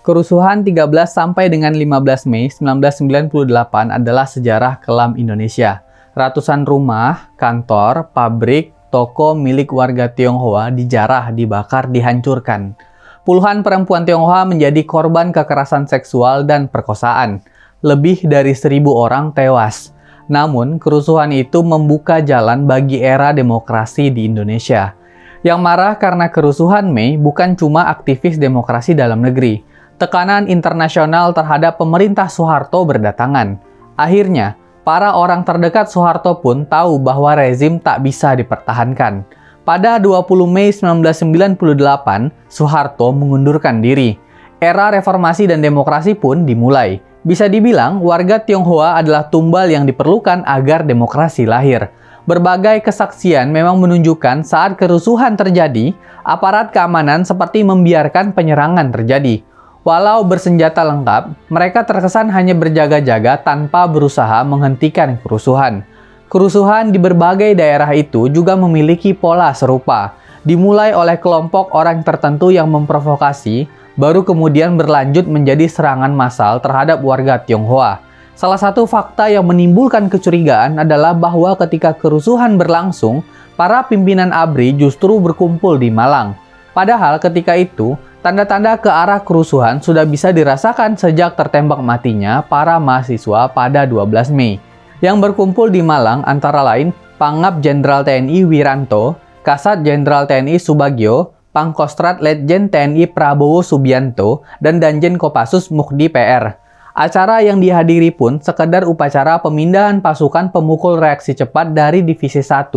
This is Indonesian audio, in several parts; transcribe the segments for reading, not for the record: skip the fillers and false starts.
Kerusuhan 13 sampai dengan 15 Mei 1998 adalah sejarah kelam Indonesia. Ratusan rumah, kantor, pabrik, toko milik warga Tionghoa dijarah, dibakar, dihancurkan. Puluhan perempuan Tionghoa menjadi korban kekerasan seksual dan perkosaan. Lebih dari 1.000 orang tewas. Namun, kerusuhan itu membuka jalan bagi era demokrasi di Indonesia. Yang marah karena kerusuhan Mei bukan cuma aktivis demokrasi dalam negeri. Tekanan internasional terhadap pemerintah Soeharto berdatangan. Akhirnya, para orang terdekat Soeharto pun tahu bahwa rezim tak bisa dipertahankan. Pada 20 Mei 1998, Soeharto mengundurkan diri. Era reformasi dan demokrasi pun dimulai. Bisa dibilang, warga Tionghoa adalah tumbal yang diperlukan agar demokrasi lahir. Berbagai kesaksian memang menunjukkan saat kerusuhan terjadi, aparat keamanan seperti membiarkan penyerangan terjadi. Walau bersenjata lengkap, mereka terkesan hanya berjaga-jaga tanpa berusaha menghentikan kerusuhan. Kerusuhan di berbagai daerah itu juga memiliki pola serupa. Dimulai oleh kelompok orang tertentu yang memprovokasi, baru kemudian berlanjut menjadi serangan massal terhadap warga Tionghoa. Salah satu fakta yang menimbulkan kecurigaan adalah bahwa ketika kerusuhan berlangsung, para pimpinan ABRI justru berkumpul di Malang. Padahal ketika itu, tanda-tanda ke arah kerusuhan sudah bisa dirasakan sejak tertembak matinya para mahasiswa pada 12 Mei. Yang berkumpul di Malang antara lain Pangap Jenderal TNI Wiranto, Kasat Jenderal TNI Subagio, Pangkostrat Letjen TNI Prabowo Subianto, dan Danjen Kopassus Mukdi PR. Acara yang dihadiri pun sekedar upacara pemindahan pasukan pemukul reaksi cepat dari Divisi 1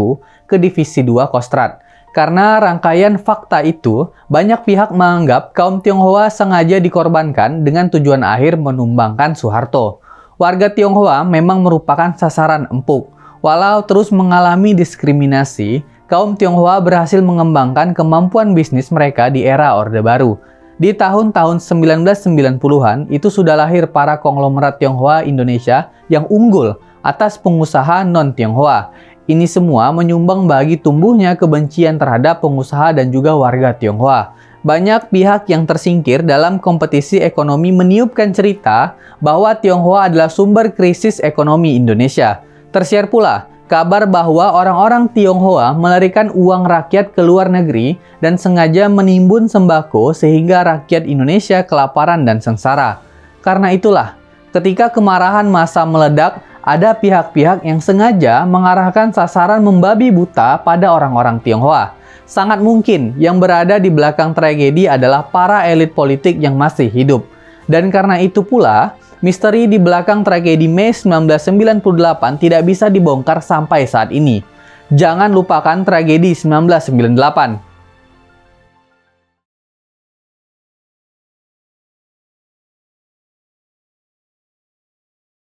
ke Divisi 2 Kostrat. Karena rangkaian fakta itu, banyak pihak menganggap kaum Tionghoa sengaja dikorbankan dengan tujuan akhir menumbangkan Soeharto. Warga Tionghoa memang merupakan sasaran empuk. Walau terus mengalami diskriminasi, kaum Tionghoa berhasil mengembangkan kemampuan bisnis mereka di era Orde Baru. Di tahun-tahun 1990-an, itu sudah lahir para konglomerat Tionghoa Indonesia yang unggul atas pengusaha non-Tionghoa. Ini semua menyumbang bagi tumbuhnya kebencian terhadap pengusaha dan juga warga Tionghoa. Banyak pihak yang tersingkir dalam kompetisi ekonomi meniupkan cerita bahwa Tionghoa adalah sumber krisis ekonomi Indonesia. Tersiar pula kabar bahwa orang-orang Tionghoa melarikan uang rakyat ke luar negeri dan sengaja menimbun sembako sehingga rakyat Indonesia kelaparan dan sengsara. Karena itulah, ketika kemarahan massa meledak, ada pihak-pihak yang sengaja mengarahkan sasaran membabi buta pada orang-orang Tionghoa. Sangat mungkin yang berada di belakang tragedi adalah para elit politik yang masih hidup. Dan karena itu pula, misteri di belakang tragedi Mei 1998 tidak bisa dibongkar sampai saat ini. Jangan lupakan tragedi 1998.